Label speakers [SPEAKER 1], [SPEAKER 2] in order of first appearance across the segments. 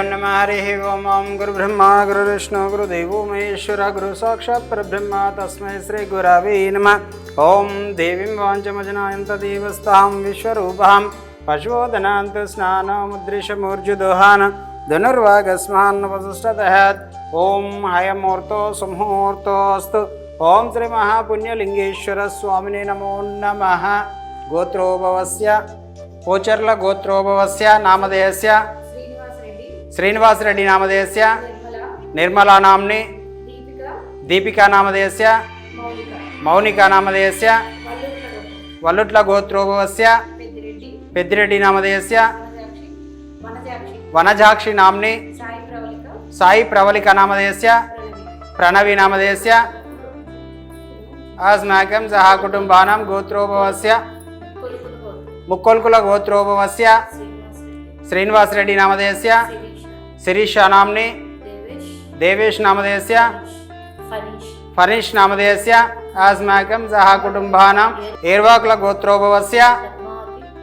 [SPEAKER 1] नमः। हरिः ओम। ओम गुरुब्रह्मा गुरुविष्णु गुरुदेवो महेश्वर गुरु साक्षात् परब्रह्म तस्मै श्री गुरवे नमः। ओम देवीं वाञ्छमजनायन्त देवस्तां विश्वरूपां पशुवदनान्त स्नानमुद्रिशमूर्जुदोहान धनुर्वागस्मान्नवसुष्टतः। ओम हयमुहूर्तो सुमुहूर्तोऽस्तु। ओम श्री महापुण्यलिंगेश्वर स्वामिने नमो नमः। गोत्रोभवस्य कोचर्ल गोत्रोभवस्य नामधेयस्य श्रीनिवास रेड्डी नामधेयस्य निर्मला नाम्नि दीपिका नामधेयस्य मौनिका नामधेयस्य वल्लुट्ल गोत्रोभवस्य पेद्दिरेड्डी नामधेयस्य वनजाक्षी नाम्नि साई प्रवलिका नामधेयस्य प्रणवी नामधेयस्य अस्माकं सह कुटुम्बानां गोत्रोभवस्य मुक्कोल्कुल गोत्रोभवस्य श्रीनिवास रेड्डी नामधेयस्य शिरीषा नाम्नि देवेश नामधेयस्य फनीश नामधेयस्य अस्माकं सह कुटुम्बानां एर्वाकुल गोत्रोभवस्य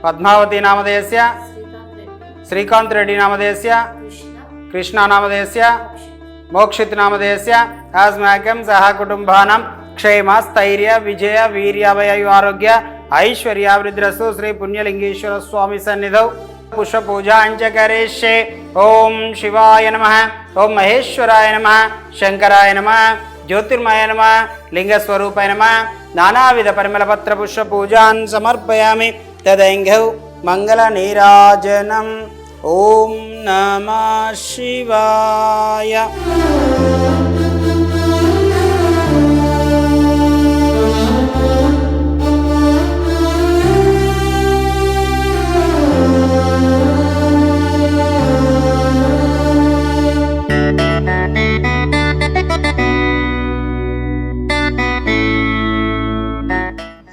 [SPEAKER 1] पद्मावती नामधेयस्य श्रीकांत रेड्डी नामधेयस्य कृष्णा नामधेयस्य मोक्षित नामधेयस्य अस्माकं सह कुटुम्बानां क्षेम स्थैर्य विजय वीर्याभय आरोग्य ऐश्वर्यावृद्धिरस्तु। श्री पुण्यलिंगेश्वर स्वामी सन्निधौ पुष्प पूजा करिष्ये। ओम शिवाय नमः। ओम महेश्वराय नमः। शंकराय नमः। ज्योतिर्मय नमः। लिंगस्वरूपाय नमः। नानाविध परिमलपत्र पुष्प पूजां समर्पयामि। तदैङ्घौ मंगल नीराजनम्। ओम नमः शिवाय।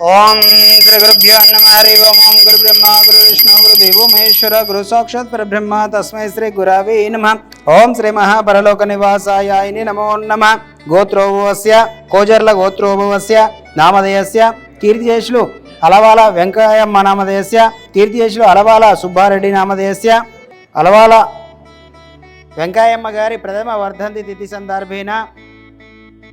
[SPEAKER 1] ओम श्री गुरुभ्यो नमः। हरि ओम। ओम गुरु ब्रह्मा गुरु विष्णु गुरु देवो महेश्वर गुरु साक्षात् परब्रह्म तस्मै श्री गुरवे नमः। ओम श्री महापरलोक निवासाय नमो नमः। गोत्रोभवस्य कोजर्ल गोत्रोभवस्य नामधेयस्य कीर्तिशेषुलु अलवाल वेंकय्यम्म नामधेयस्य कीर्तिशेषुलु अलवाल सुब्बारेड्डी नामधेयस्य अलवाल वेंकय्यम्म गारी प्रथम वर्धंति तिथि संदर्भेन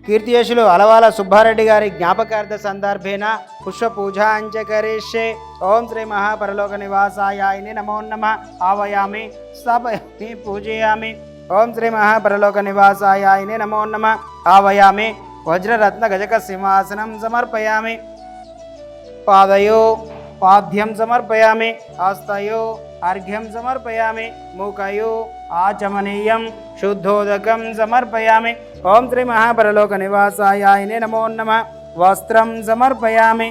[SPEAKER 1] कीर्तिशेषुलु अलवाल सुब्बारेड्डी गारी ज्ञापकार्थ संदर्भेन पुष्प पूजा करिष्ये। ओम श्री महापरलोक निवासाय नमो नमः। आवायामि स्थापयामि पूजयामि। ओम श्री महापरलोक निवासाय नमो नमः। आवायामि वज्ररत्न गजक सिंहासनं समर्पयामि। पादयो पाद्यं समर्पयामि। हस्तयो अर्घ्यं समर्पयामि। मुखयो आचमनीयं शुद्धोदकं समर्पयामि। ओम श्री महापरलोक निवासाय नमो नमः। वस्त्रं समर्पयामि।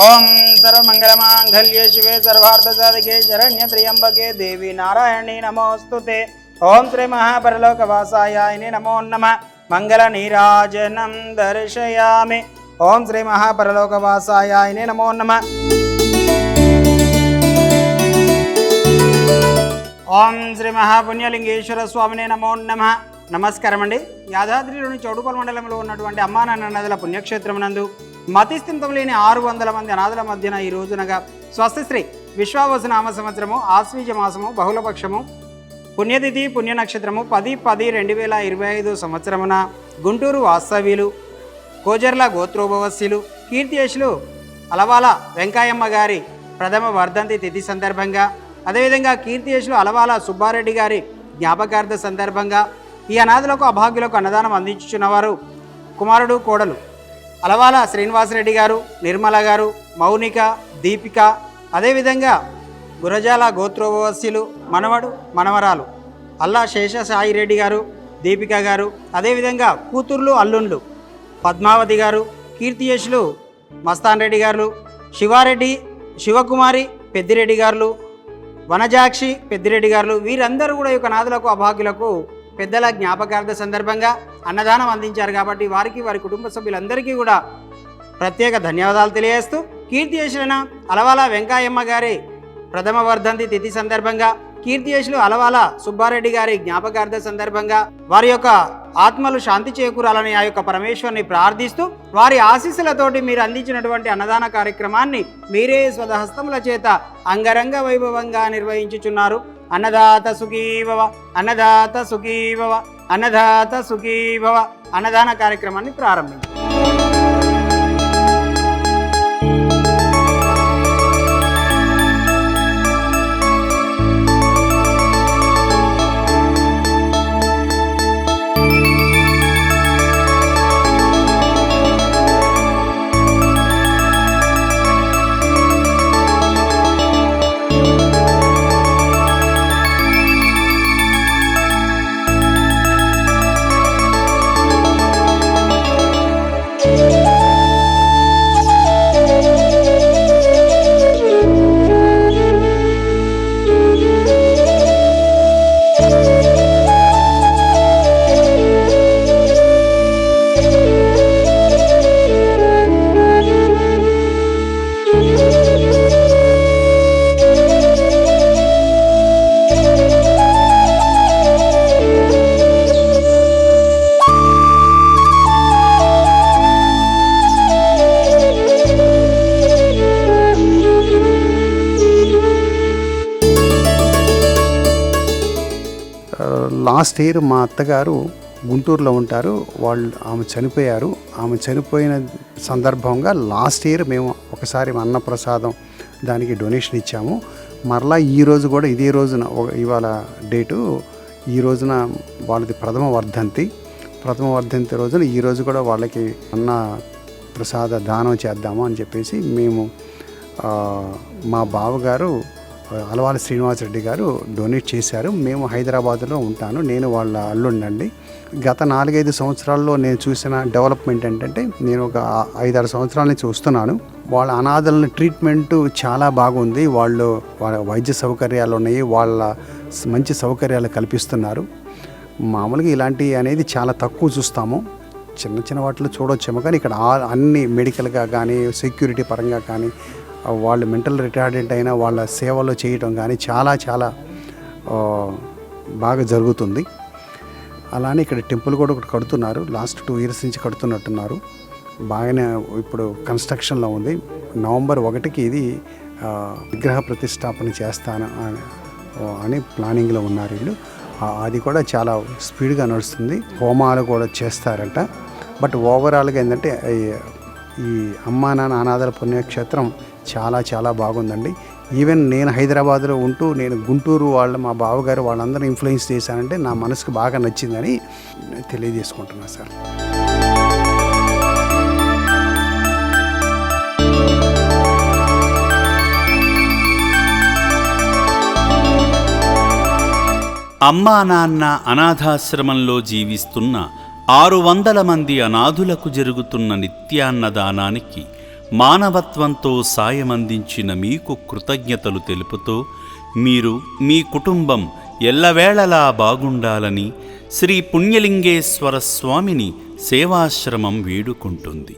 [SPEAKER 1] ओम सर्वमंगलमांगल्ये शिवे सर्वार्थसाधके शरण्ये त्र्यंबके देवी नारायणी नमोस्तुते। ओम श्री महापरलोक वासाय नमो नमः। मंगल नीराजनं दर्शयामि। ओम श्री महापरलोक वासाय नमो नमः। ओम श्री महापुण्यलिंगेश्वर स्वामिने नमो नमः। నమస్కారం అండి. యాదాద్రిలోని చౌడుపల్ మండలంలో ఉన్నటువంటి అమ్మానాన్న నదుల పుణ్యక్షేత్రమునందు మతిస్థిమితం లేని 600 మంది అనాథల మధ్యన ఈ రోజునగా స్వస్తిశ్రీ విశ్వావసునామ సంవత్సరము ఆశ్వీజ మాసము బహుళపక్షము పుణ్యతిథి పుణ్య నక్షత్రము 10-10-2025 సంవత్సరమున గుంటూరు వాస్తవ్యులు కోజర్ల గోత్రోభవస్యులు కీర్తిశేషులు అలవాల వెంకయ్యమ్మ గారి ప్రథమ వర్ధంతి తిథి సందర్భంగా అదేవిధంగా కీర్తిశేషులు అలవాల సుబ్బారెడ్డి గారి జ్ఞాపకార్థ సందర్భంగా ఈ అనాథులకు అభాగ్యులకు అన్నదానం అందించుచున్నవారు కుమారుడు కోడలు అలవాల శ్రీనివాసరెడ్డి గారు, నిర్మల గారు, మౌనిక, దీపిక, అదేవిధంగా గురజాల గోత్రోభవస్యులు మనవడు మనవరాలు అల్లా శేషసాయిరెడ్డి గారు, దీపిక గారు, అదేవిధంగా కూతుర్లు అల్లుండ్లు పద్మావతి గారు, కీర్తిశేషులు మస్తాన్ రెడ్డి గారు, శివారెడ్డి, శివకుమారి పెద్దిరెడ్డి గారు, వనజాక్షి పెద్దిరెడ్డి గారు, వీరందరూ కూడా ఈ యొక్క అనాథులకు అభాగ్యులకు పెద్దల జ్ఞాపకార్థ సందర్భంగా అన్నదానం అందించారు. కాబట్టి వారికి వారి కుటుంబ సభ్యులందరికీ కూడా ప్రత్యేక ధన్యవాదాలు తెలియజేస్తూ కీర్తిశేషులైన అలవాల వెంకయ్యమ్మ గారి ప్రథమ వర్ధంతి తిథి సందర్భంగా కీర్తిశేషులు అలవాల సుబ్బారెడ్డి గారి జ్ఞాపకార్థ సందర్భంగా వారి యొక్క ఆత్మలు శాంతి చేకూరాలని ఆ యొక్క పరమేశ్వరుని ప్రార్థిస్తూ వారి ఆశీస్సులతోటి మీరు అందించినటువంటి అన్నదాన కార్యక్రమాన్ని మీరే స్వదహస్తముల చేత అంగరంగ వైభవంగా నిర్వహించుచున్నారు. అన్నదాత సుఖీభవ, అన్నదాత సుఖీభవ, అన్నదాత సుఖీభవ. అన్నదాన కార్యక్రమాన్ని ప్రారంభించారు.
[SPEAKER 2] లాస్ట్ ఇయర్ మా అత్తగారు గుంటూరులో ఉంటారు. ఆమె చనిపోయారు. ఆమె చనిపోయిన సందర్భంగా లాస్ట్ ఇయర్ మేము ఒకసారి అన్నప్రసాదం దానికి డొనేషన్ ఇచ్చాము. మరలా ఈరోజు కూడా ఇదే రోజున ఇవాళ డేటు, ఈ రోజున వాళ్ళది ప్రథమ వర్ధంతి రోజున ఈరోజు కూడా వాళ్ళకి అన్న ప్రసాద దానం చేద్దాము అని చెప్పేసి మేము మా బావగారు అలవాల శ్రీనివాసరెడ్డి గారు డొనేట్ చేశారు. మేము హైదరాబాద్లో ఉంటాను. నేను వాళ్ళ అల్లుండండి. గత 4-5 సంవత్సరాల్లో నేను చూసిన డెవలప్మెంట్ ఏంటంటే, నేను ఒక 5-6 సంవత్సరాల నుంచి చూస్తున్నాను. వాళ్ళ అనాథలను ట్రీట్మెంటు చాలా బాగుంది. వాళ్ళ వైద్య సౌకర్యాలు ఉన్నాయి. వాళ్ళ మంచి సౌకర్యాలు కల్పిస్తున్నారు. మామూలుగా ఇలాంటివి అనేది చాలా తక్కువ చూస్తాము. చిన్న వాటిలో చూడొచ్చేమో, కానీ ఇక్కడ అన్ని మెడికల్గా కానీ సెక్యూరిటీ పరంగా కానీ వాళ్ళు మెంటల్ రిటార్డెంట్ అయినా వాళ్ళ సేవలో చేయటం కానీ చాలా బాగా జరుగుతుంది. అలానే ఇక్కడ టెంపుల్ కూడా ఒకటి కడుతున్నారు. లాస్ట్ 2 years నుంచి కడుతున్నట్టున్నారు. బాగానే ఇప్పుడు కన్స్ట్రక్షన్లో ఉంది. నవంబర్ 1కి ఇది విగ్రహ ప్రతిష్టాపన చేస్తాను అని ప్లానింగ్లో ఉన్నారు వీళ్ళు. అది కూడా చాలా స్పీడ్గా నడుస్తుంది. హోమాలు కూడా చేస్తారంట. బట్ ఓవరాల్గా ఏంటంటే ఈ అమ్మా నాన్న అనాథల పుణ్యక్షేత్రం చాలా బాగుందండి. ఈవెన్ నేను హైదరాబాద్లో ఉంటూ నేను గుంటూరు మా బావగారు వాళ్ళందరూ ఇన్ఫ్లుయెన్స్ చేశానంటే నా మనసుకు బాగా నచ్చిందని తెలియజేసుకుంటున్నాను సార్.
[SPEAKER 3] అమ్మా నాన్న అనాథాశ్రమంలో జీవిస్తున్న 600 మంది అనాథులకు జరుగుతున్న నిత్యాన్నదానానికి మానవత్వంతో సాయమందించిన మీకు కృతజ్ఞతలు తెలుపుతూ మీరు మీ కుటుంబం ఎల్లవేళలా బాగుండాలని శ్రీ పుణ్యలింగేశ్వర స్వామిని సేవాశ్రమం వేడుకుంటుంది.